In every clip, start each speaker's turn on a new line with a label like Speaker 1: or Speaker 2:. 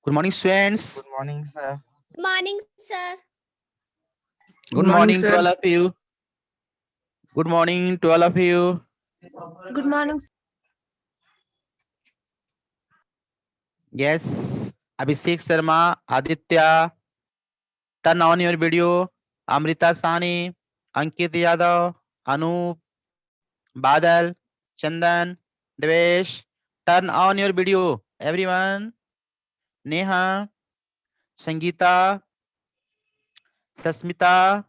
Speaker 1: Good morning, students.
Speaker 2: Good morning, sir.
Speaker 3: Morning, sir.
Speaker 1: Good morning to all of you. Good morning to all of you.
Speaker 4: Good morning.
Speaker 1: Yes, Abhishek Sharma, Aditya, turn on your video. Amrita Sani, Ankit Yadav, Anup, Badal, Chandan, Devesh, turn on your video. Everyone, Neha, Sangeeta, Sasmita,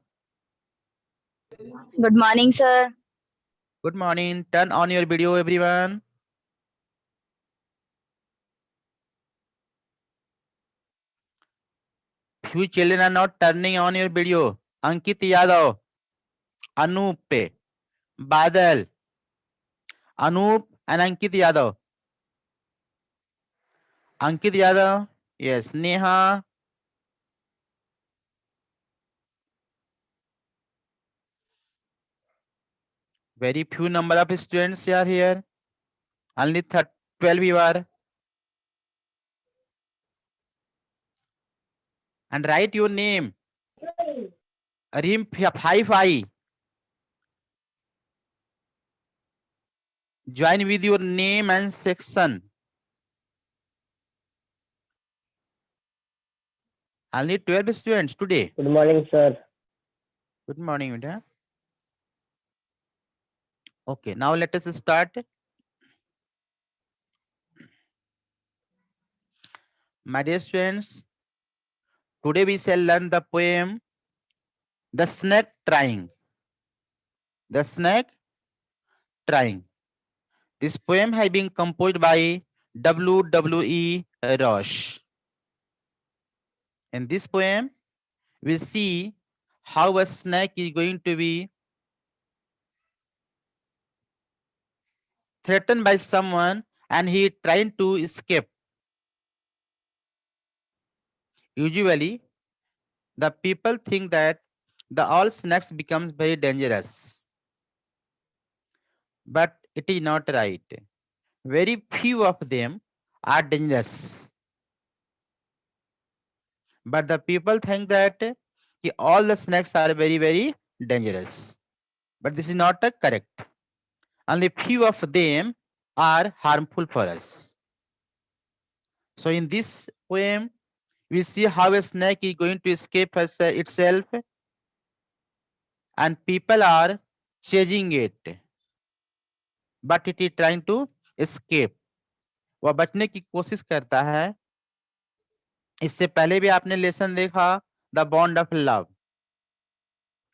Speaker 4: Good morning, sir.
Speaker 1: good morning. Turn on your video, everyone. Few children are not turning on your video. Ankit Yadav, Anup, Badal, Anup and Ankit Yadav. Ankit Yadav, yes. Neha, very few number of students are here. Only 12 you are. And write your name. Rim 5I. Join with your name and section. Only 12 students today.
Speaker 5: Good morning, sir.
Speaker 1: Good morning, Vita. Okay, now let us start. My dear students, today we shall learn the poem The Snake Trying. The Snake Trying. This poem has been composed by W. Roche. In this poem, we see how a snake is going to be threatened by someone and he is trying to escape. Usually, the people think that the all snakes becomes very dangerous. But it is not right. Very few of them are dangerous. But the people think that all the snakes are very, very dangerous. But this is not correct. Only few of them are harmful for us. So in this poem, we see how a snake is going to escape itself and people are chasing it. But it is trying to escape. वह बचने की कोशिश करता है. इससे पहले भी आपने लेसन देखा द बॉन्ड ऑफ लव.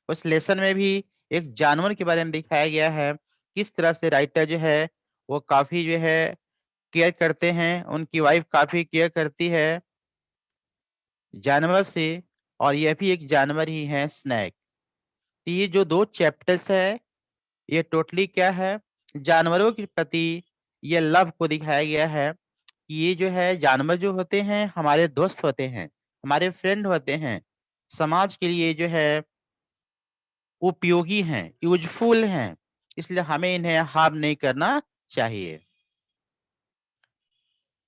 Speaker 1: उस लेसन में भी एक जानवर के बारे में दिखाया गया है किस तरह से राइटर जो है वो काफी जो है केयर करते हैं, उनकी वाइफ काफी केयर करती है जानवर से और यह भी एक जानवर ही है स्नैक. तो ये जो 2 चैप्टर्स है ये टोटली क्या है, जानवरों के प्रति ये लव को दिखाया गया है कि ये जो है जानवर जो होते हैं हमारे दोस्त होते हैं, हमारे फ्रेंड होते हैं, समाज के लिए जो है उपयोगी हैं, यूजफुल हैं, इसलिए हमें इन्हें हार्म नहीं करना चाहिए.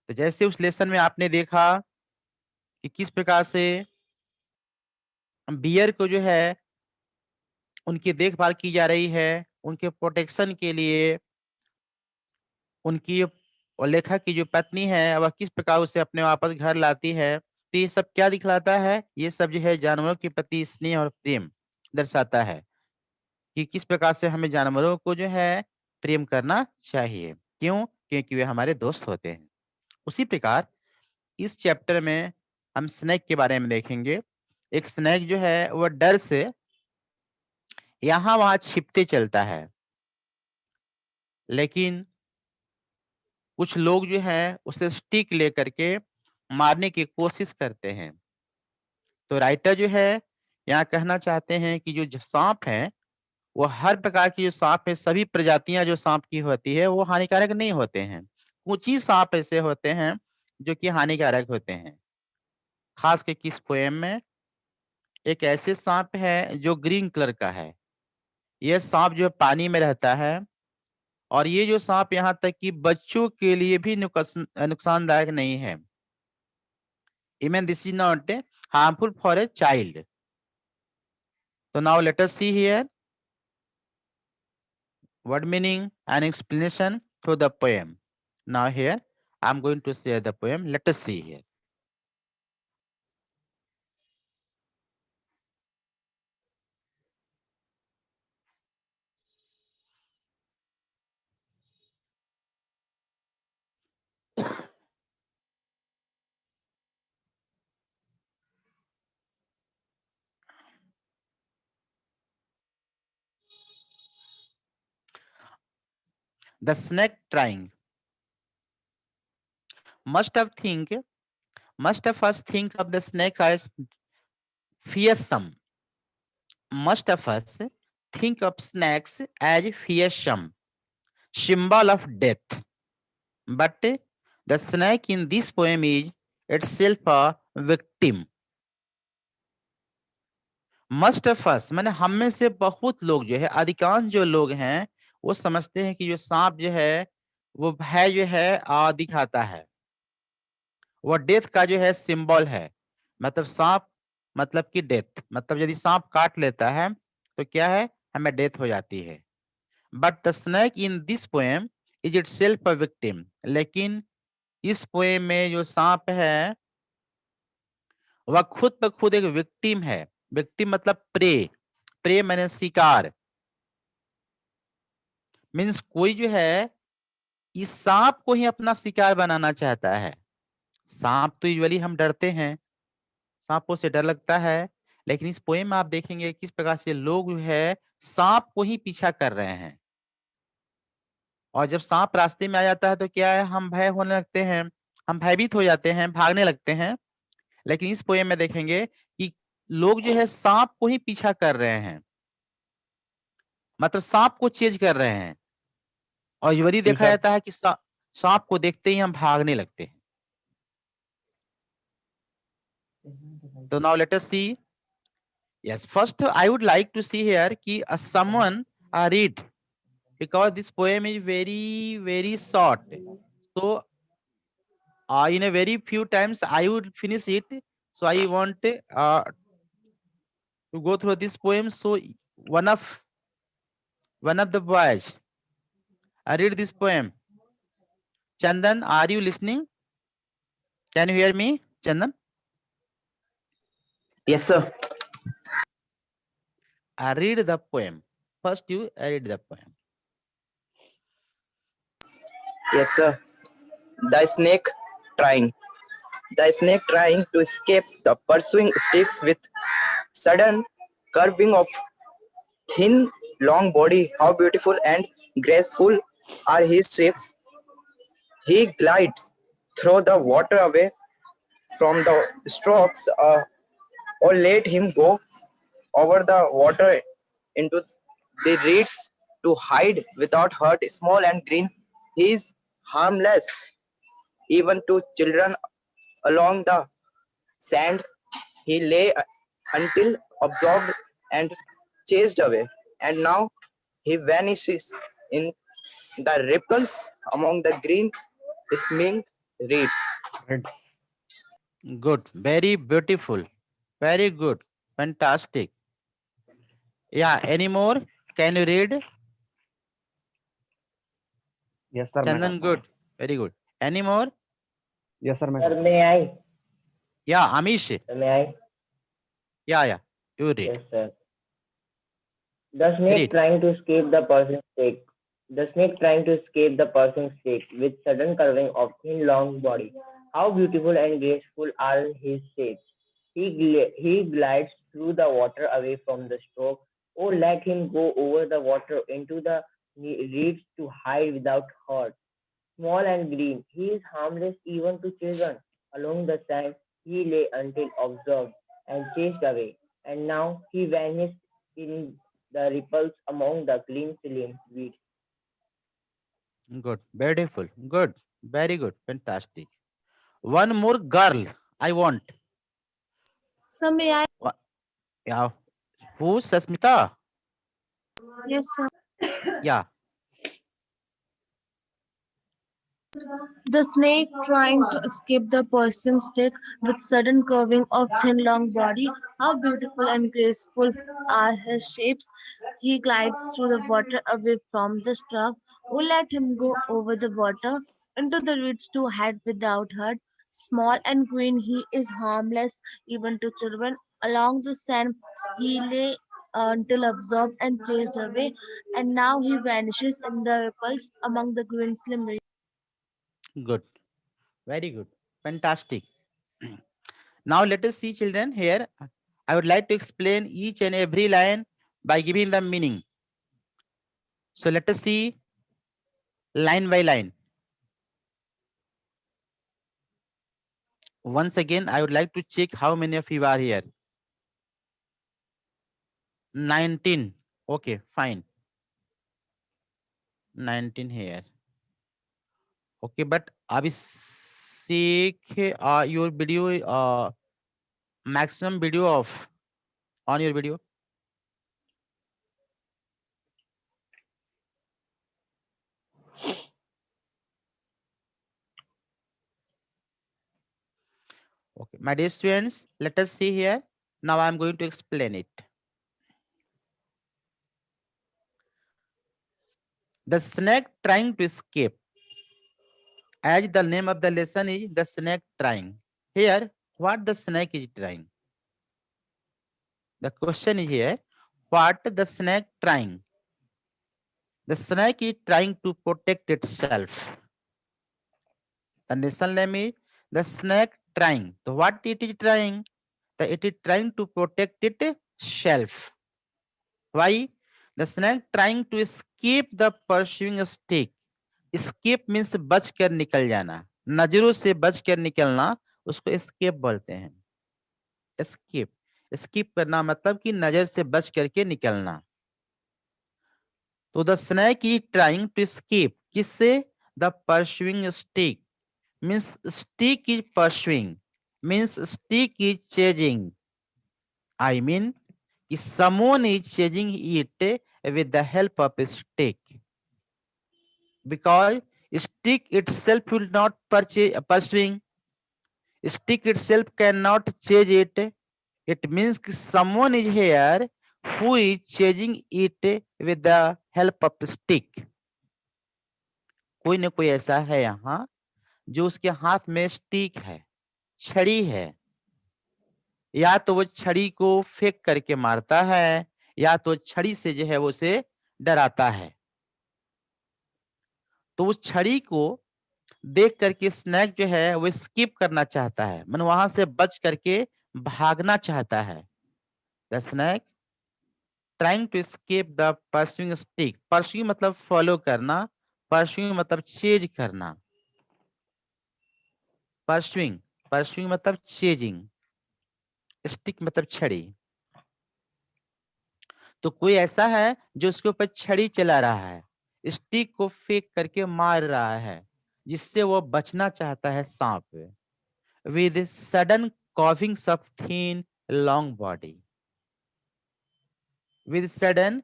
Speaker 1: तो जैसे उस लेसन में आपने देखा कि किस प्रकार से बियर को जो है उनकी देखभाल की जा रही है, उनके प्रोटेक्शन के लिए उनकी और लेखक की जो पत्नी है वह किस प्रकार उसे अपने वापस घर लाती है. तो ये सब क्या दिखलाता है, ये सब जो है जानवरों के प्रति स्नेह और प्रेम दर्शाता है कि किस प्रकार से हमें जानवरों को जो है प्रेम करना चाहिए. क्यों? क्योंकि वे हमारे दोस्त होते हैं. उसी प्रकार इस चैप्टर में हम स्नेक के बारे में देखेंगे. एक स्नेक जो है वह डर से यहाँ वहां छिपते चलता है, लेकिन कुछ लोग जो है उसे स्टिक लेकर के मारने की कोशिश करते हैं. तो राइटर जो है यहाँ कहना चाहते हैं कि जो सांप है वो हर प्रकार की जो सांप है, सभी प्रजातियां जो सांप की होती है वो हानिकारक नहीं होते हैं. कुछ ही सांप ऐसे होते हैं जो कि हानिकारक होते हैं. खास के किस पोएम में एक ऐसे सांप है जो ग्रीन कलर का है. यह सांप जो पानी में रहता है और ये जो सांप यहाँ तक कि बच्चों के लिए भी नुकसानदायक नहीं है. Even this is not harmful for a child. So now let us see here word meaning and explanation through the poem. Now here I'm going to share the poem. Let us see here. The snake trying. Must of us think of the snake as fearsome. Most of us think of snakes as fearsome, symbol of death. But the snake in this poem is itself a victim. Most of us माने हम में से बहुत लोग जो है, अधिकांश जो लोग हैं वो समझते हैं कि जो सांप जो है वो भय जो है दिखाता है, वो डेथ का जो है सिंबल है। मतलब सांप मतलब कि डेथ, मतलब यदि सांप काट लेता है तो क्या है, हमें डेथ हो जाती है। But the snake in this poem is it self a victim. लेकिन इस पोएम में जो सांप है वह खुद ब खुद एक विक्टिम है। विक्टिम मतलब प्रे, प्रे मैंने शिकार। मीन्स कोई जो है इस सांप को ही अपना शिकार बनाना चाहता है। सांप तो यूजुअली हम डरते हैं, सांपों से डर लगता है, लेकिन इस पोएम में आप देखेंगे किस प्रकार से लोग जो है सांप को ही पीछा कर रहे हैं। और जब सांप रास्ते में आ जाता है तो क्या है, हम भय होने लगते हैं, हम भयभीत हो जाते हैं, भागने लगते हैं। लेकिन इस पोएम में देखेंगे कि लोग जो है सांप को ही पीछा कर रहे हैं, मतलब सांप को चेज कर रहे हैं। और यूजुअली
Speaker 2: जी
Speaker 1: देखा
Speaker 2: सर।
Speaker 1: जाता है कि सांप को देखते ही हम भागने लगते हैं। तो now let us see. Yes, first I would like to see here कि someone read, because this poem is very very short. So in a very few times I would finish it. So I want to go through this poem. So one of the boys read this poem. Chandan, are you listening? Can you hear me, Chandan?
Speaker 2: Yes, sir.
Speaker 1: Read the poem. First you read the poem.
Speaker 2: Yes, sir. The snake trying. The snake trying to escape the pursuing sticks with sudden curving of thin, long body. How beautiful and graceful are his shapes. He glides through the water away from the strokes, or let him go over the water into the reeds to hide without hurt. Small and green, he is harmless even to children. Along the sand he lay until absorbed and chased away, and now he vanishes in the ripples among the green smiling reeds.
Speaker 1: Good, very beautiful, very good, fantastic. Yeah, any more? Can you read?
Speaker 3: Yes, sir.
Speaker 1: Chandan, good, very good. Any more?
Speaker 3: Yes, sir.
Speaker 5: Sir, may I?
Speaker 1: Yeah, Amish.
Speaker 5: Sir, may I?
Speaker 1: Yeah, you read.
Speaker 5: Yes, sir. The snake
Speaker 1: Read.
Speaker 5: trying to escape the person's stake. The snake trying to escape the person's stake with sudden curving of thin long body. How beautiful and graceful are his shapes. He glides through the water away from the stroke. Oh, let him go over the water into the reeds to hide without hurt. Small and green, he is harmless even to children. Along the sand he lay until observed and chased away, and now he vanished in the ripples among the green slim weeds.
Speaker 1: Good, beautiful, good, very good, fantastic. One more girl I want.
Speaker 4: Sir, may I?
Speaker 1: Yeah, who? Sasmita?
Speaker 4: Yes, sir.
Speaker 1: Yeah.
Speaker 4: The snake trying to escape the pursuing stick with sudden curving of thin long body. How beautiful and graceful are his shapes. He glides through the water away from the struck. Oh, let him go over the water into the reeds to hide without hurt. Small and green, he is harmless even to children. Along the sand, he lay until absorbed and chased away, and now he vanishes in the ripples among the green slim reeds.
Speaker 1: Good. Very good. Fantastic. Now let us see, children. Here, I would like to explain each and every line by giving the meaning. So let us see line by line. Once again, I would like to check how many of you are here. 19. Okay, fine. 19 here. Okay, but Abhishek, your video, maximum video off on your video. Okay, my dear students, let us see here. Now I am going to explain it. The snake trying to escape. As the name of the lesson is the snake trying. Here, what the snake is trying? The question is here, what the snake trying? The snake is trying to protect itself. The lesson name is the snake trying. So what it is trying? It is trying to protect itself. Why? The snake trying to escape the pursuing stick. Escape means बच कर निकल जाना, नजरों से बच कर निकलना, उसको escape बोलते हैं. Escape. Escape करना मतलब कि नजर से बच करके निकलना. तो the snake is trying to escape. किससे? The pursuing stick. Means stick is pursuing. Means stick is chasing. I mean, someone is chasing it with the help of a stick. Because stick itself will not pursuing. Stick itself cannot chase it. It means someone is here who is chasing it with the help of stick. कोई न कोई ऐसा है यहाँ जो उसके हाथ में स्टिक है, छड़ी है. या तो वो छड़ी को फेंक करके मारता है, या तो छड़ी से जो है वो उसे डराता है. तो उस छड़ी को देख करके स्नैक जो है वो स्किप करना चाहता है, मन वहां से बच करके भागना चाहता है. The snake trying to escape the pursuing stick. Pursuing मतलब फॉलो करना, परस्यूइंग मतलब चेज करना. परस्यूइंग, परस्यूइंग मतलब चेजिंग, स्टिक मतलब छड़ी. तो कोई ऐसा है जो उसके ऊपर छड़ी चला रहा है, स्टिक को फेंक करके मार रहा है, जिससे वो बचना चाहता है सांप. With sudden curvings of thin long body. With sudden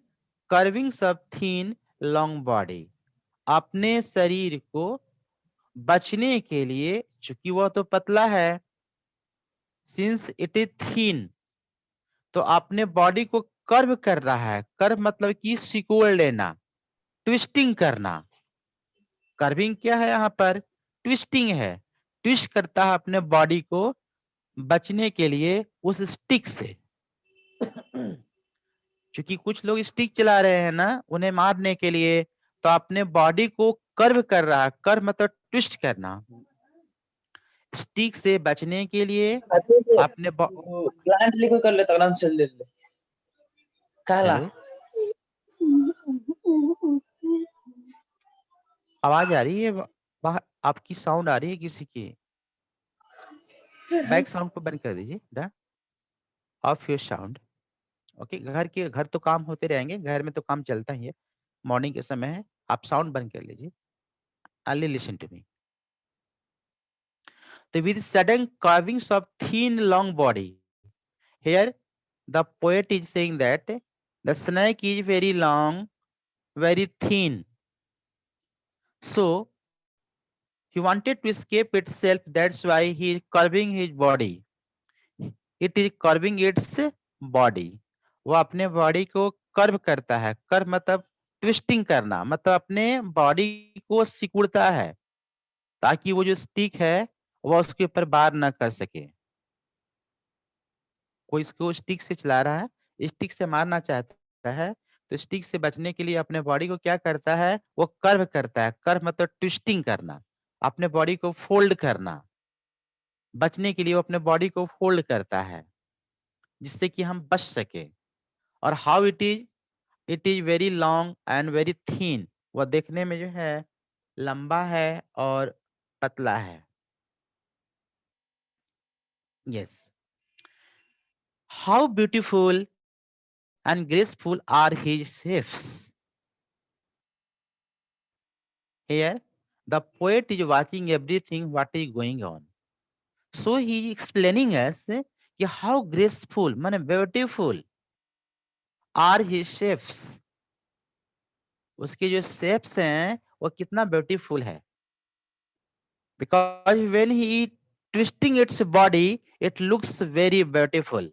Speaker 1: curvings of thin long body. अपने शरीर को बचने के लिए, चूंकि वह तो पतला है, सिंस इट इज थीन, तो अपने बॉडी को कर्व कर रहा है. कर्व मतलब कि सिकोड़ लेना, ट्विस्टिंग करना. कर्विंग क्या है यहाँ पर? ट्विस्टिंग है. ट्विस्ट करता है अपने बॉडी को बचने के लिए उस स्टिक से. क्योंकि कुछ लोग स्टिक चला रहे हैं ना उन्हें मारने के लिए, तो अपने बॉडी को कर्व कर रहा है. कर्व मतलब ट्विस्ट करना. स्टिक से बचने के लिए अपने
Speaker 2: प्लांट लिखो कर ले तगड़ा चल ले काला.
Speaker 1: आवाज आ रही है बाहर? आपकी साउंड आ रही है किसी की? बैक साउंड को बंद कर दीजिए. Of your sound. ओके, घर तो काम होते रहेंगे, घर में तो काम चलता ही है. मॉर्निंग के समय है, आप साउंड बंद कर लीजिए. Only listen to me. So with sudden carvings of thin long body, here the poet is saying that the snake is very long, very thin. So He wanted to escape itself. That's why he is curving his body. It is curving its body. वो अपने body को curve करता है. Curve मतलब twisting करना, मतलब अपने body को सिकुड़ता है ताकि वो जो स्टिक है वह उसके ऊपर वार न कर सके. कोई इसको स्टिक से चला रहा है, स्टिक से मारना चाहता है, तो स्टिक से बचने के लिए अपने बॉडी को क्या करता है, वो कर्व करता है. कर्व मतलब ट्विस्टिंग करना, अपने बॉडी को फोल्ड करना. बचने के लिए वो अपने बॉडी को फोल्ड करता है जिससे कि हम बच सके. और how it is very long and very thin. वह देखने में जो है लंबा है और पतला है. Yes. How beautiful and graceful are his shapes. Here, the poet is watching everything what is going on. So he is explaining us कि how graceful, माने beautiful are his shapes. उसके जो shapes हैं वो कितना beautiful है. Because when he twisting its body, it looks very beautiful.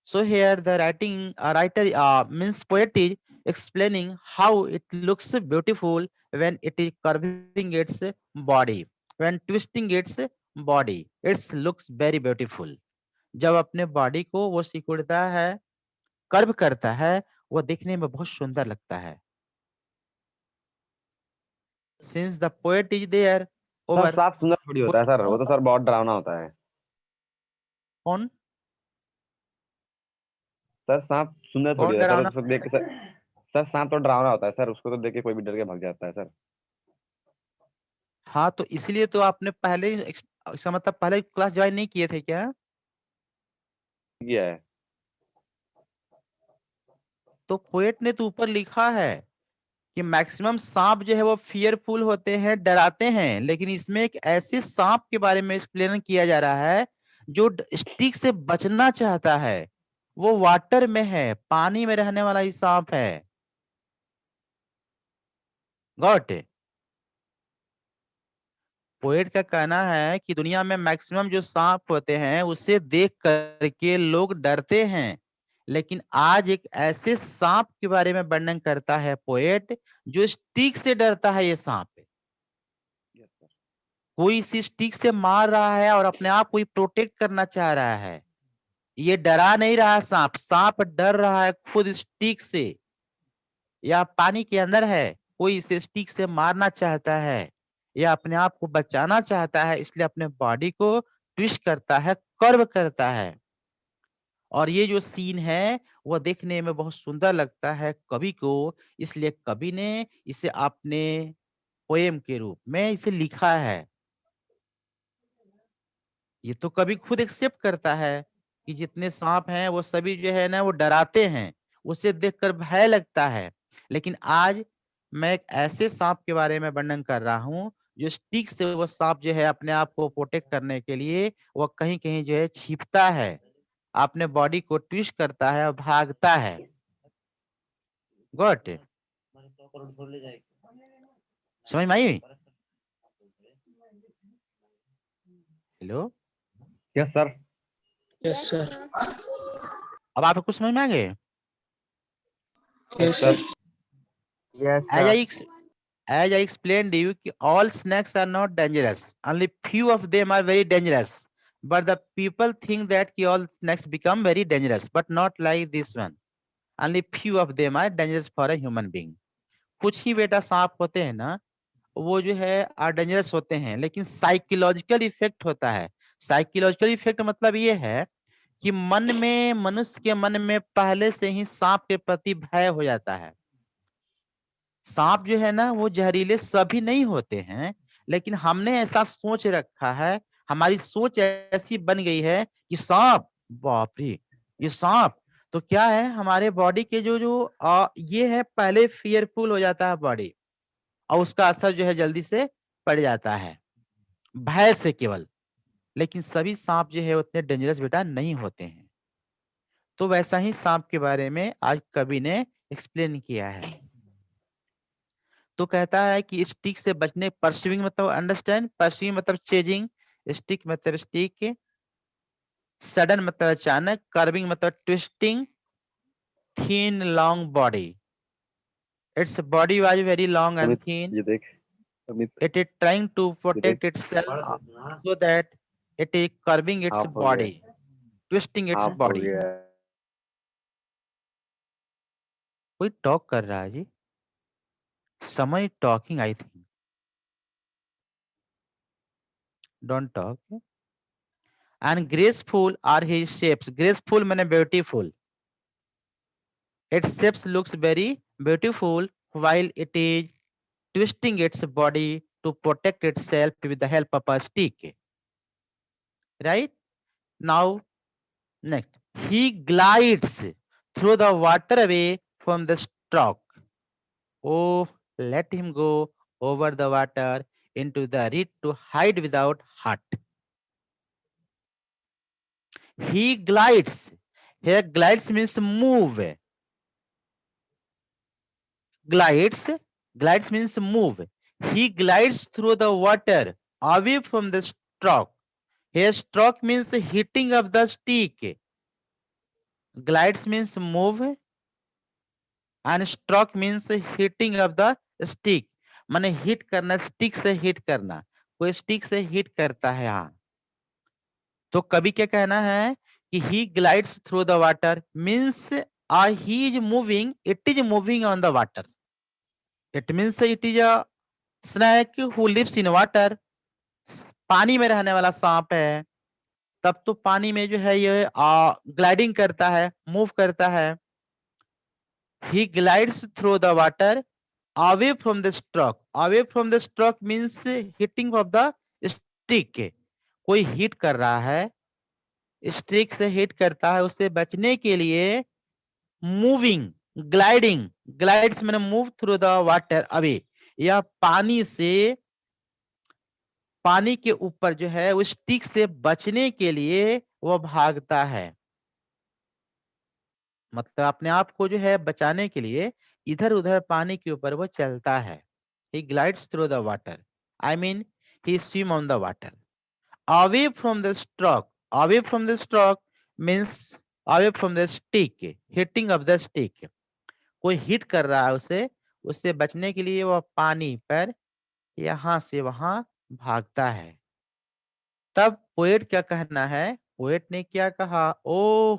Speaker 1: So here the writer means poet is explaining how it looks beautiful when it is curving its body, when twisting its body, it looks very beautiful. जब अपने body को वो सिकुड़ता है, curve करता है, वो देखने में बहुत सुंदर लगता है. Since the poet is there
Speaker 3: sir
Speaker 1: over,
Speaker 3: सांप सुंदर थोड़ी होता है सर, वो तो सर बहुत डरावना होता है.
Speaker 1: कौन
Speaker 3: सर सांप सुंदर
Speaker 1: कौन
Speaker 3: थोड़ी होता है सर,
Speaker 1: डरावना?
Speaker 3: उसको देख के सर सांप तो डरावना होता है सर, उसको तो देख के कोई भी डर के भाग जाता है सर.
Speaker 1: हाँ, तो इसलिए तो आपने पहले इसका मतलब पहले क्लास ज्वाइन नहीं किए थे क्या?
Speaker 3: ये है.
Speaker 1: तो पोएट ने तो ऊपर लिखा है कि मैक्सिमम सांप जो है वो फियरफुल होते हैं, डराते हैं, लेकिन इसमें एक ऐसे सांप के बारे में एक्सप्लेन किया जा रहा है जो स्टिक से बचना चाहता है. वो वाटर में है, पानी में रहने वाला ही सांप है. गॉट. पोएट का कहना है कि दुनिया में मैक्सिमम जो सांप होते हैं उसे देख करके लोग डरते हैं, लेकिन आज एक ऐसे सांप के बारे में वर्णन करता है पोएट जो स्टिक से डरता है. ये सांप कोई इसी स्टिक से मार रहा है और अपने आप को प्रोटेक्ट करना चाह रहा है. ये डरा नहीं रहा सांप, सांप डर रहा है खुद स्टिक से. या पानी के अंदर है, कोई इसे स्टिक से मारना चाहता है या अपने आप को बचाना चाहता है, इसलिए अपने बॉडी को ट्विस्ट करता है, कर्व करता है. और ये जो सीन है वह देखने में बहुत सुंदर लगता है कवि को, इसलिए कवि ने इसे अपने पोएम के रूप में इसे लिखा है. ये तो कवि खुद एक्सेप्ट करता है कि जितने सांप हैं वो सभी जो है ना वो डराते हैं, उसे देखकर भय लगता है. लेकिन आज मैं एक ऐसे सांप के बारे में वर्णन कर रहा हूँ जो स्टिक से वो सांप जो है अपने आप को प्रोटेक्ट करने के लिए वो कहीं कहीं जो है छिपता है, अपने बॉडी को ट्विस्ट करता है और भागता है. गॉट. समझ में आई? Hello.
Speaker 3: Yes sir.
Speaker 2: Yes, sir.
Speaker 1: अब आपको कुछ समझ में आ गए?
Speaker 2: Yes, sir.
Speaker 3: Yes
Speaker 1: As I explained you, all snakes are not dangerous. Only few of them are very dangerous. But the people think that all snakes become very dangerous, but not like this one. Only few of them are dangerous for a human being. कुछ ही बेटा सांप होते हैं ना, वो जो है dangerous होते हैं, लेकिन साइकोलॉजिकल इफेक्ट होता है. साइकोलॉजिकल इफेक्ट मतलब ये है कि मन में, मनुष्य के मन में पहले से ही सांप के प्रति भय हो जाता है. सांप जो है ना वो जहरीले सभी नहीं होते हैं, लेकिन हमने ऐसा सोच रखा है, हमारी सोच ऐसी बन गई है कि सांप, बाप रे ये सांप, तो क्या है हमारे बॉडी के जो जो ये है पहले फियरफुल हो जाता है बॉडी और उसका असर जो है जल्दी से पड़ जाता है भय से केवल. लेकिन सभी सांप जो है उतने डेंजरस बेटा नहीं होते हैं. तो वैसा ही सांप के बारे में आज कवि ने एक्सप्लेन किया है. तो कहता है कि स्टिक से बचने, परस्यूइंग मतलब अंडरस्टैंड, परस्यूइंग मतलब चेजिंग, स्टिक मतलब स्टिक, सडन मतलब अचानक, कर्विंग मतलब twisting, thin long body, its body was very long and
Speaker 3: Amit
Speaker 1: thin,
Speaker 3: ये देख, Amit
Speaker 1: it is trying to
Speaker 3: ये देख,
Speaker 1: protect itself so that it is curving its
Speaker 3: half हो गया,
Speaker 1: body, twisting its
Speaker 3: हाफ हो
Speaker 1: body.
Speaker 3: गया।
Speaker 1: कोई टॉक कर रहा है जी, someone is talking I think, don't talk. And graceful are his shapes, graceful माने beautiful, its shapes looks very beautiful while it is twisting its body to protect itself with the help of a stick, right? Now next, he glides through the waterway from the stroke. Oh, let him go over the water into the reed to hide without hurt. He glides. Here, glides means move. Glides, glides means move. He glides through the water away from the stroke. Here, stroke means hitting of the stick. Glides means move and stroke means hitting of the stick, माने hit करना, stick से hit करना, कोई stick से hit करता है। यहाँ तो कभी क्या कहना है कि he glides through the water means he is moving, it is moving on the water, it means it is a snake who lives in water, पानी में रहने वाला सांप है, तब तो पानी में जो है ये ग्लाइडिंग करता है, मूव करता है। He glides through the water away from the stroke. Away from the stroke means hitting of the stick. कोई हिट कर रहा है, स्टिक से हिट करता है, उससे बचने के लिए मूविंग, ग्लाइडिंग, ग्लाइड्स मैंने move through the water away, या पानी से, पानी के ऊपर जो है उस स्टिक से बचने के लिए वो भागता है, मतलब अपने आप को जो है बचाने के लिए इधर उधर पानी के ऊपर वो चलता है। He glides through the water. I mean, he swim on the water. Away from the stroke. Away from the stroke means away from the stick. Hitting of the stick. कोई हिट कर रहा है उसे, उससे बचने के लिए वह पानी पर यहाँ से वहां भागता है। तब पोएट क्या कहना है, पोएट ने क्या कहा, O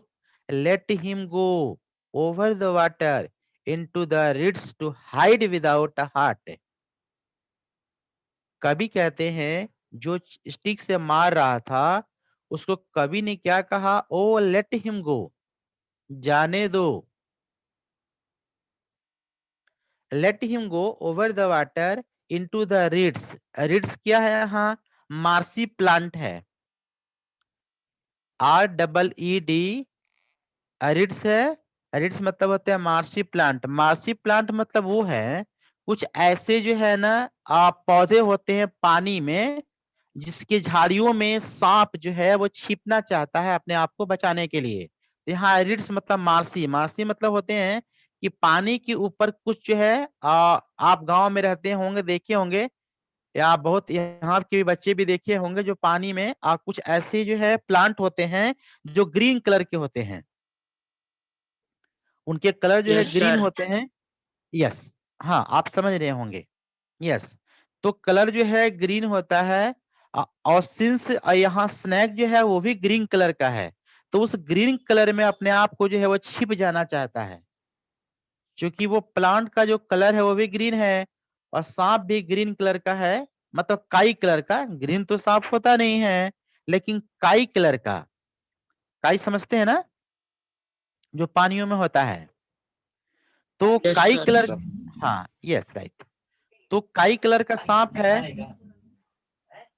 Speaker 1: let him go over the water into the reeds to hide without a heart. कवि कहते हैं जो स्टिक से मार रहा था उसको कवि ने क्या कहा, ओ लेट हिम गो, जाने दो, late him go over the water into the reads. Reads क्या है, यहाँ मार्सी प्लांट है, REED, रिड्स है। रिड्स मतलब होते हैं मार्सी प्लांट। मार्सी प्लांट मतलब वो है कुछ ऐसे जो है ना पौधे होते हैं पानी में, जिसके झाड़ियों में सांप जो है वो छिपना चाहता है अपने आप को बचाने के लिए। यहाँ रिड्स मतलब मार्सी, मार्सी मतलब होते हैं कि पानी के ऊपर कुछ जो है आप गांव में रहते होंगे, देखे होंगे, या बहुत यहाँ के बच्चे भी देखे होंगे, जो पानी में कुछ ऐसे जो है प्लांट होते हैं जो ग्रीन कलर के होते हैं, उनके कलर जो है
Speaker 2: Yes,
Speaker 1: ग्रीन
Speaker 2: sir.
Speaker 1: होते हैं। यस, हाँ आप समझ रहे होंगे। यस, तो कलर जो है ग्रीन होता है, और सिंस यहाँ स्नैक जो है वो भी ग्रीन कलर का है, तो उस ग्रीन कलर में अपने आप को जो है वो छिप जाना चाहता है, क्योंकि वो प्लांट का जो कलर है वो भी ग्रीन है और सांप भी ग्रीन कलर का है, मतलब काई कलर का। ग्रीन तो सांप होता नहीं है, लेकिन काई कलर का, काई समझते हैं ना, जो पानियों में होता है, तो
Speaker 2: Yes,
Speaker 1: काई
Speaker 2: sir.
Speaker 1: कलर, हाँ यस राइट, तो काई कलर का सांप है,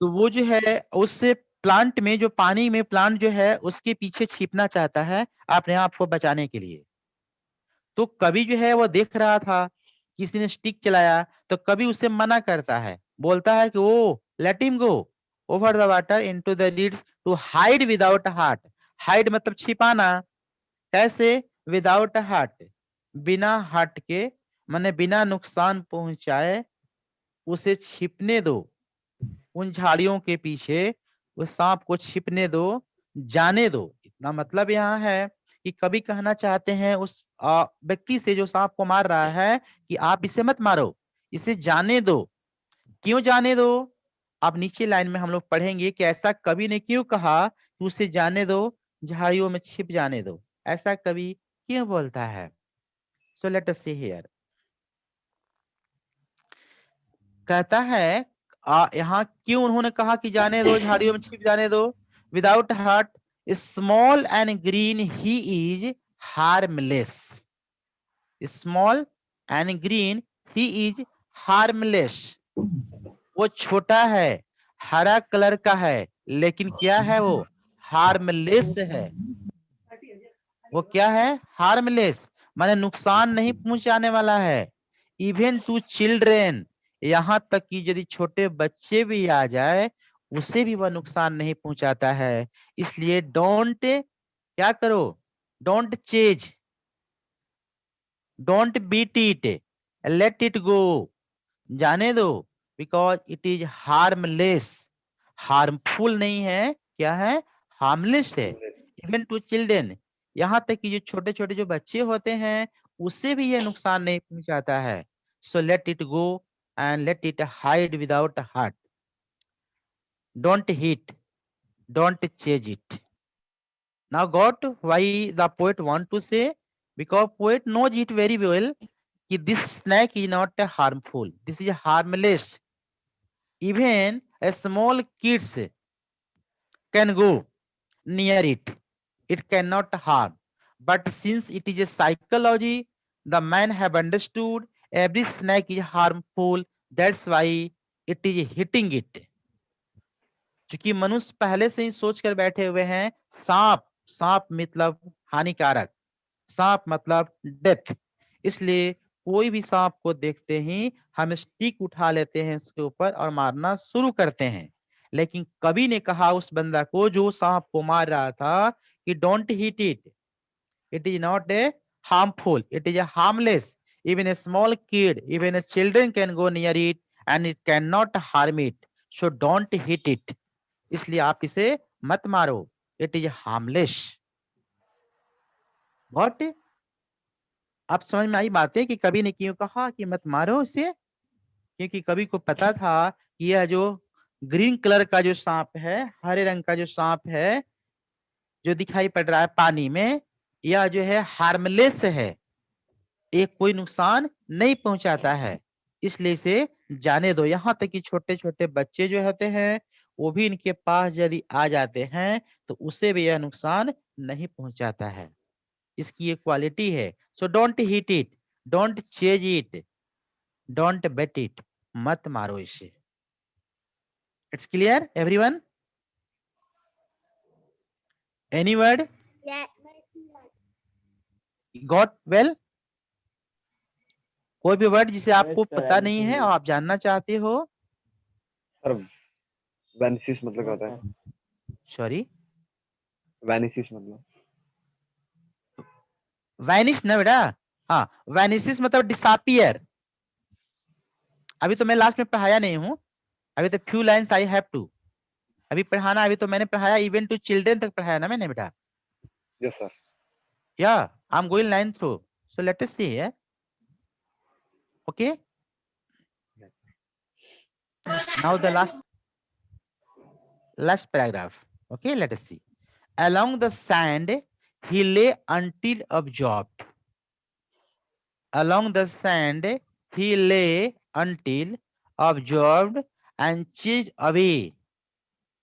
Speaker 1: तो वो जो है उससे प्लांट में, जो पानी में प्लांट जो है उसके पीछे छिपना चाहता है अपने आप को बचाने के लिए। तो कवि जो है वो देख रहा था किसी ने स्टिक चलाया, तो कवि उसे मना करता है, बोलता है कि O let him go over the water into the reeds to hide without heart. Hide मतलब छिपाना, कैसे, विदाउट हार्ट, बिना हार्ट के, माने बिना नुकसान पहुंचाए उसे छिपने दो, उन झाड़ियों के पीछे उस सांप को छिपने दो, जाने दो। इतना मतलब यहाँ है कि कभी कहना चाहते हैं उस व्यक्ति से जो सांप को मार रहा है कि आप इसे मत मारो, इसे जाने दो। क्यों जाने दो? आप नीचे लाइन में हम लोग पढ़ेंगे कि ऐसा कवि ने क्यों कहा कि उसे जाने दो, झाड़ियों में छिप जाने दो। ऐसा कवि क्यों बोलता है? So let us see here. कहता है यहाँ क्यों उन्होंने कहा कि जाने दो, झाड़ियों में छिप जाने दो। Without hurt, small and green he is harmless. Small and green he is harmless. वो छोटा है, हरा कलर का है, लेकिन क्या है वो? हार्मलेस है। वो क्या है? हार्मलेस, माने नुकसान नहीं पहुंचाने वाला है। इवन टू चिल्ड्रेन, यहाँ तक कि यदि छोटे बच्चे भी आ जाए उसे भी वह नुकसान नहीं पहुंचाता है। इसलिए डोंट, क्या करो? Don't chase, don't beat it, let it go, जाने दो। Because it is harmless, harmful नहीं है, क्या है? हार्मलेस है। इवन टू चिल्ड्रेन, यहाँ तक कि जो छोटे छोटे जो बच्चे होते हैं उसे भी ये नुकसान नहीं पहुंचाता है। So let it go and let it hide without hurt. Don't hit, don't chase it. Now got why the poet want to say? Because poet knows it very well कि this snake is not harmful, this is harmless. Even a small kids can go near it, it cannot harm. But since it is a psychology, the man have understood every snake is harmful, that's why it is hitting it. क्योंकि मनुष्य पहले से ही सोच कर बैठे हुए हैं सांप, सांप मतलब हानिकारक, सांप मतलब डेथ। इसलिए कोई भी सांप को देखते ही हम स्टिक उठा लेते हैं इसके ऊपर और मारना शुरू करते हैं। लेकिन कवि ने कहा उस बंदा को जो सांप को मार रहा था कि don't hit it, it is not a harmful, it is a harmless. Even a small kid, even a children can go near it and it can not harm it, so don't hit it. इसलिए आप इसे मत मारो, it is harmless. What? आप समझ में आई बातें कि कवि ने क्यों कहा कि मत मारो इसे? क्योंकि कवि को पता था कि यह जो ग्रीन कलर का जो सांप है, हरे रंग का जो सांप है जो दिखाई पड़ रहा है पानी में, यह जो है हार्मलेस है, एक कोई नुकसान नहीं पहुंचाता है। इसलिए इसे जाने दो। यहाँ तक कि छोटे छोटे बच्चे जो होते हैं वो भी इनके पास यदि आ जाते हैं तो उसे भी यह नुकसान नहीं पहुंचाता है। इसकी एक क्वालिटी है। So don't hit it, don't chase it, don't beat it, मत मारो इसे। It's clear everyone? Any word got well? कोई भी वर्ड जिसे आपको
Speaker 5: Yes, sir,
Speaker 1: पता नहीं
Speaker 5: everything
Speaker 1: है
Speaker 5: is
Speaker 1: और आप जानना चाहते हो?
Speaker 3: सर वैनिसिस मतलब क्या होता है?
Speaker 1: सॉरी,
Speaker 3: वैनिसिस मतलब
Speaker 1: वैनिश ना बेटा। हाँ, वैनिसिस मतलब डिसअपियर। अभी तो मैं लास्ट में पढ़ाया नहीं हूँ, अभी तो few lines I have to अभी पढ़ाना। अभी तो मैंने पढ़ाया इवन टू चिल्ड्रन तक पढ़ाया ना मैंने बेटा।
Speaker 3: Yes sir.
Speaker 1: Yeah I am going line through, so let us see here. Okay, now the last paragraph. Okay, let us see. Along the sand he lay until absorbed. Along the sand he lay until absorbed and chased away,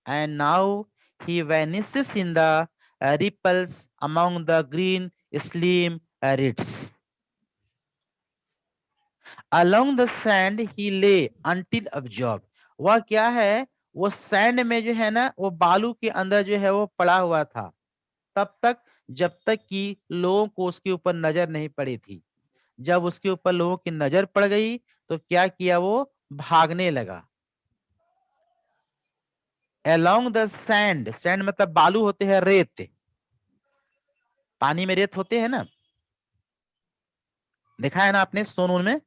Speaker 1: and now he vanishes in the ripples among the green slim reeds. Along the sand he lay until absorbed. वह क्या है? वो sand में जो है ना, वो बालू के अंदर जो है वो पड़ा हुआ था तब तक, जब तक कि लोगों को उसके ऊपर नजर नहीं पड़ी थी। जब उसके ऊपर लोगों की नजर पड़ गई तो क्या किया? वो भागने लगा। Along the sand, सैंड मतलब बालू होते हैं, रेत, पानी में रेत होते हैं ना, देखा है ना आपने सोनून में?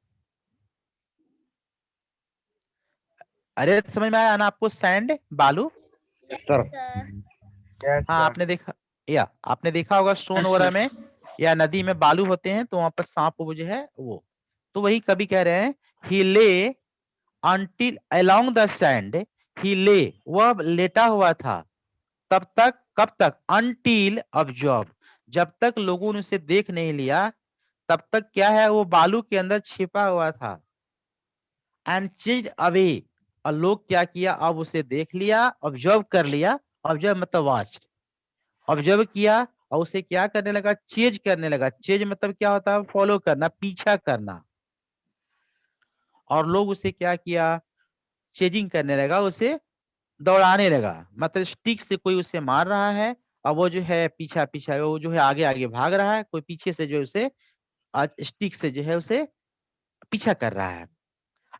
Speaker 1: अरे समझ में आया ना आपको? सैंड, बालू।
Speaker 3: सर
Speaker 2: Yes,
Speaker 1: हाँ
Speaker 2: sir.
Speaker 1: आपने देखा, या आपने देखा होगा सोन
Speaker 2: Yes,
Speaker 1: वगैरह
Speaker 2: sir.
Speaker 1: में या नदी में बालू होते हैं तो वहां पर सांप वो जो है वो, तो वही कवि कह रहे हैं, ही ले until along the sand, he lay, वह लेटा हुआ था तब तक, कब तक? until observe, जब तक लोगों ने उसे देख नहीं लिया तब तक क्या है, वो बालू के अंदर छिपा हुआ था। एंड चीज अवे, और लोग क्या किया, अब उसे देख लिया, ऑब्जर्व कर लिया, ऑब्जर्व मतलब वॉच, ऑब्जर्व किया और उसे क्या करने लगा, चेज करने लगा। चेज मतलब क्या होता है, फॉलो करना, पीछा करना। और लोग उसे क्या किया, चेजिंग करने लगा, उसे दौड़ाने लगा, मतलब स्टिक से कोई उसे मार रहा है और वो जो है पीछा पीछा, वो जो है आगे आगे भाग रहा है, कोई पीछे से जो उसे आज स्टिक से जो है उसे पीछा कर रहा है।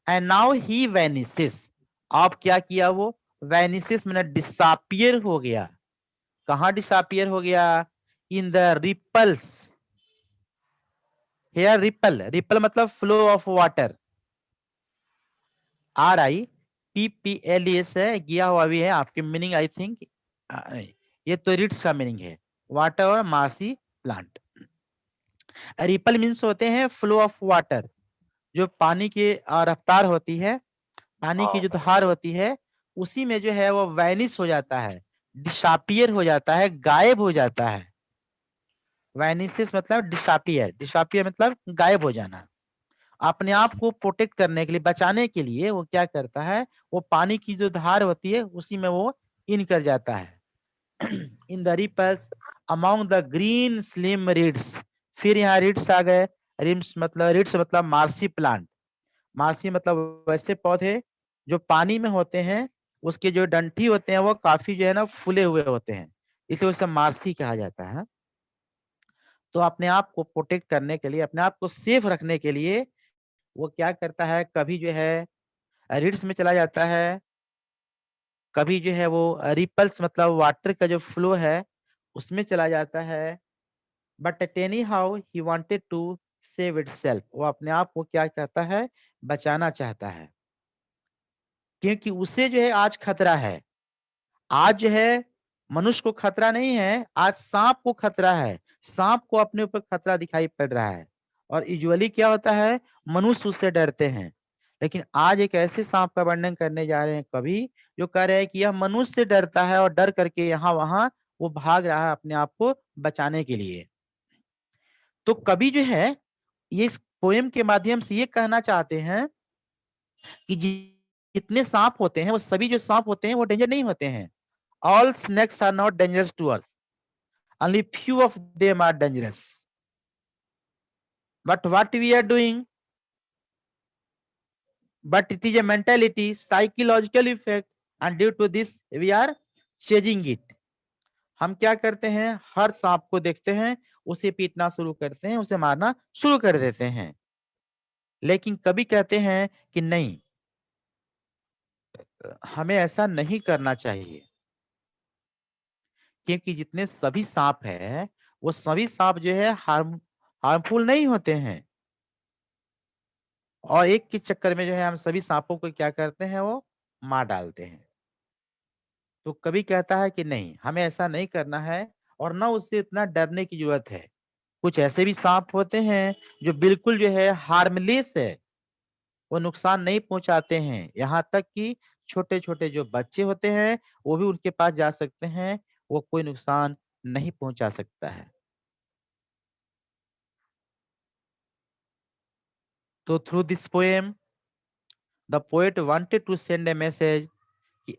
Speaker 1: एंड नाउ ही वैनिसेस, अब क्या किया वो, वैनिसेस मतलब डिसअपियर हो गया। कहाँ डिसअपियर हो गया, in the ripples, here ripple, ripple मतलब फ्लो ऑफ वाटर, RIPPLES है, गया हुआ भी है आपके मीनिंग आई थिंक, ये तो रिट्स का मीनिंग है, वाटर और मासी प्लांट। रिपल मीन्स होते हैं फ्लो ऑफ वाटर, जो पानी की रफ्तार होती है, पानी की जो धार होती है, उसी में जो है वो वैनिश हो जाता है, डिसअपियर हो जाता है, गायब हो जाता है। वैनिसिस मतलब डिसअपियर, डिसअपियर मतलब गायब हो जाना। अपने आप को प्रोटेक्ट करने के लिए, बचाने के लिए वो क्या करता है, वो पानी की जो धार होती है उसी में वो इन कर जाता है। In the ripples among the green slim reeds, फिर यहाँ रीड्स आ गए। रिड्स मतलब मार्सी प्लांट, मार्सी मतलब वैसे पौधे जो पानी में होते हैं, उसके जो डंठी होते हैं वो काफी जो है ना फूले हुए होते हैं, इसलिए उसे मार्सी कहा जाता है। तो अपने आप को प्रोटेक्ट करने के लिए, अपने आप को सेफ रखने के लिए वो क्या करता है, कभी जो है रिड्स में चला जाता है, कभी जो है वो रिपल्स मतलब वाटर का जो फ्लो है उसमें चला जाता है। But anyhow he wanted to save itself, वो अपने आप को क्या कहता है, बचाना चाहता है, क्योंकि उसे जो है आज खतरा है। आज जो है मनुष्य को खतरा नहीं है, आज सांप को खतरा है, सांप को अपने ऊपर खतरा दिखाई पड़ रहा है। और यूजुअली क्या होता है, मनुष्य उससे डरते हैं, लेकिन आज एक ऐसे सांप का वर्णन करने जा रहे हैं कवि, जो कह रहे हैं कि यह मनुष्य से डरता है और डर करके यहाँ वहां वो भाग रहा है अपने आप को बचाने के लिए। तो कवि जो है ये इस पोएम के माध्यम से ये कहना चाहते हैं कि जितने सांप होते हैं वो सभी जो सांप होते हैं वो डेंजर नहीं होते हैं। All snakes are not dangerous to us. Only few of them are dangerous. But what we are doing, but it is a mentality, psychological effect, and due to this we are chasing it. हम क्या करते हैं, हर सांप को देखते हैं, उसे पीटना शुरू करते हैं, उसे मारना शुरू कर देते हैं। लेकिन कभी कहते हैं कि नहीं, हमें ऐसा नहीं करना चाहिए, क्योंकि जितने सभी सांप है वो सभी सांप जो है हार्मफुल नहीं होते हैं। और एक के चक्कर में जो है हम सभी सांपों को क्या करते हैं, वो मार डालते हैं। तो कभी कहता है कि नहीं, हमें ऐसा नहीं करना है और ना उससे इतना डरने की जरूरत है। कुछ ऐसे भी सांप होते हैं जो बिल्कुल जो है हार्मलेस है, वो नुकसान नहीं पहुंचाते हैं, यहाँ तक कि छोटे छोटे जो बच्चे होते हैं वो भी उनके पास जा सकते हैं, वो कोई नुकसान नहीं पहुंचा सकता है। तो through this poem the poet wanted to send a message,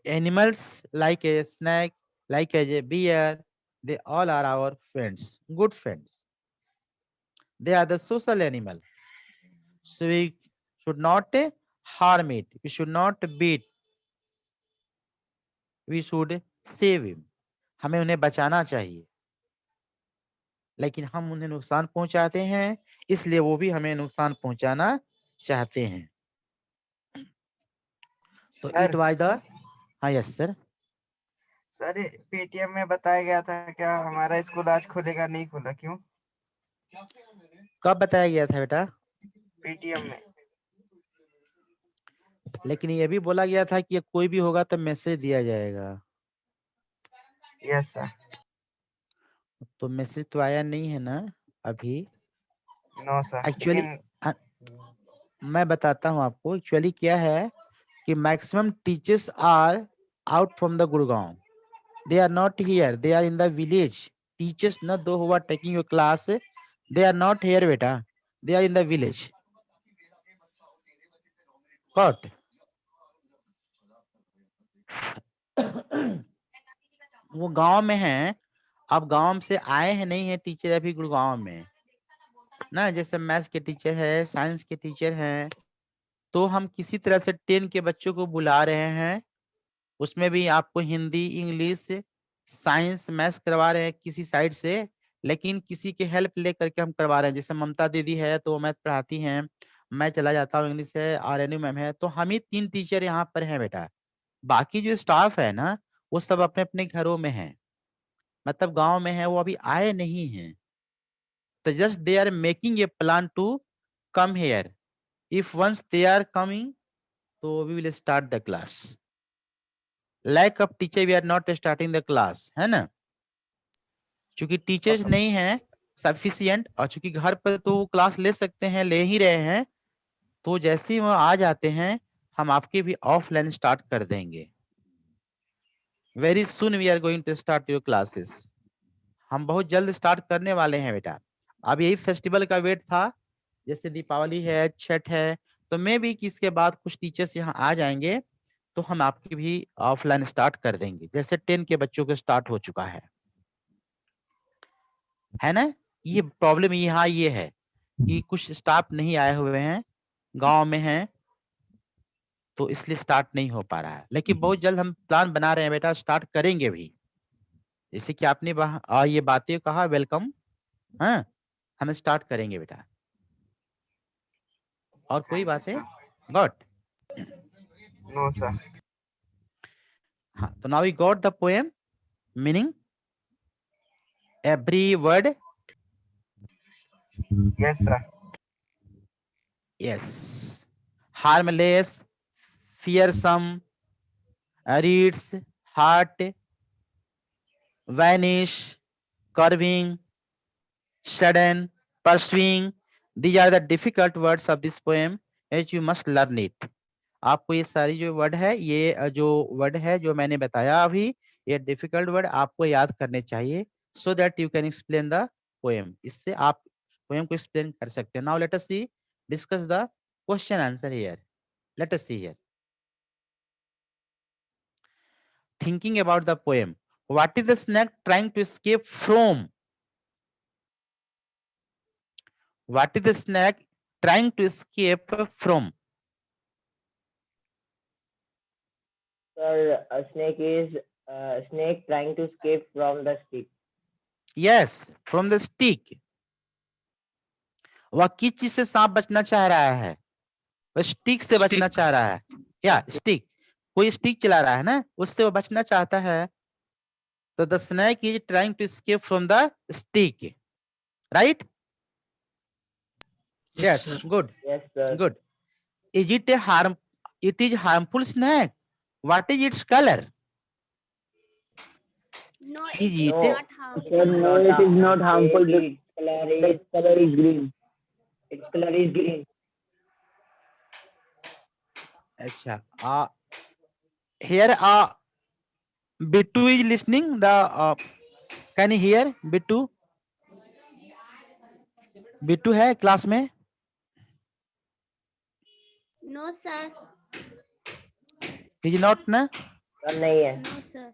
Speaker 1: animals like a snake, like a bear, they all are our friends, good friends. They are the social animal. So we should not harm it. We should not beat. We should save him. हमें उन्हें बचाना चाहिए, लेकिन हम उन्हें नुकसान पहुंचाते हैं, इसलिए वो भी हमें नुकसान पहुंचाना चाहते हैं। तो
Speaker 2: सर
Speaker 1: इट वाज द, हाँ यस सर।
Speaker 2: सर पेटीएम में बताया गया था क्या हमारा स्कूल आज खुलेगा, नहीं खुला, क्यों?
Speaker 1: कब बताया गया था बेटा?
Speaker 2: पीटीएम में।
Speaker 1: लेकिन ये भी बोला गया था कि कोई भी होगा तो मैसेज दिया जाएगा।
Speaker 2: Yes sir.
Speaker 1: तो मैसेज तो आया नहीं है ना अभी।
Speaker 2: No sir.
Speaker 1: एक्चुअली मैं बताता हूँ आपको एक्चुअली क्या है कि maximum teachers are out from the Gurgaon, they are not here, they are in the village. Teachers ना दो who are taking your class, they are not here बेटा, they are in the village. कॉट वो गांव में है, अब गांव से आए हैं नहीं है टीचर अभी गुड़गांव में ना। जैसे मैथ्स के टीचर है, साइंस के टीचर हैं, तो हम किसी तरह से 10 के बच्चों को बुला रहे हैं। उसमें भी आपको हिंदी, इंग्लिश, साइंस, मैथ्स करवा रहे हैं किसी साइड से, लेकिन किसी की हेल्प लेकर के हम करवा रहे हैं। जैसे ममता दीदी है तो वो मैथ पढ़ाती हैं, मैं चला जाता हूँ, इंग्लिश है, RNU मैम है, तो हम ही 3 टीचर यहाँ पर हैं बेटा। बाकी जो स्टाफ है ना वो सब अपने अपने घरों में है, मतलब गांव में है, वो अभी आए नहीं हैं। तो just they are making a plan to come here. If once they are coming तो we will start the class. Lack of teacher we are not starting the class, है ना, क्योंकि टीचर्स नहीं है सफिशियंट, और चूंकि घर पर तो वो क्लास ले सकते हैं, ले ही रहे हैं, तो जैसे ही वो आ जाते हैं हम आपके भी ऑफलाइन स्टार्ट कर देंगे। Very soon we are going to start your classes. हम बहुत जल्द स्टार्ट करने वाले हैं बेटा। अब यही फेस्टिवल का वेट था, जैसे दीपावली है, छठ है, तो मैं भी कि इसके बाद कुछ टीचर्स यहाँ आ जाएंगे तो हम आपकी भी ऑफलाइन स्टार्ट कर देंगे, जैसे 10 के बच्चों को स्टार्ट हो चुका है ना। ये प्रॉब्लम यहाँ ये है कि कुछ स्टाफ नहीं आए हुए हैं, गांव में हैं, तो इसलिए स्टार्ट नहीं हो पा रहा है। लेकिन बहुत जल्द हम प्लान बना रहे हैं बेटा, स्टार्ट करेंगे भी। जैसे कि आपने ये बातें कहा, वेलकम, हाँ, हम स्टार्ट करेंगे बेटा। और कोई बात है? गॉट?
Speaker 2: No sir.
Speaker 1: हाँ, तो now we got the poem meaning, every word.
Speaker 2: Yes sir.
Speaker 1: Yes. Harmless, fearsome, reeds, heart, vanish, curving, sudden, pursuing. These are the difficult words of this poem, as you must learn it. आपको ये सारी जो word है, ये जो word है जो मैंने बताया अभी, ये डिफिकल्ट वर्ड आपको याद करने चाहिए, so that you can explain the poem. इससे आप पोएम को एक्सप्लेन कर सकते हैं। Now let us see, discuss the question answer here. Let us see here. Thinking about the poem. What is the snake trying to escape from? What is the snake trying to escape from?
Speaker 5: Sir, a snake trying to escape from the stick.
Speaker 1: Yes, from the stick. वह किस चीज से सांप बचना चाह रहा है? वह स्टिक से बचना चाह रहा है। क्या स्टिक? कोई स्टिक चला रहा है ना, उससे वो बचना चाहता है। तो the snake is trying to escape from the stick, right?
Speaker 6: Yes,
Speaker 1: Yes,
Speaker 6: sir.
Speaker 1: good,
Speaker 5: Yes, sir.
Speaker 1: good. Is it a harm? It is harmful snake. What is its color?
Speaker 6: No,
Speaker 1: Is
Speaker 6: it is
Speaker 1: it?
Speaker 5: No,
Speaker 6: not harmful.
Speaker 5: sir, no, it is not harmful. Its color is green. Its color is green.
Speaker 1: अच्छा, here Bittu is listening. Can you hear Bittu? Bittu है class में?
Speaker 6: No, sir.
Speaker 1: Is not ना?
Speaker 5: Sir, नहीं है.
Speaker 6: No, sir.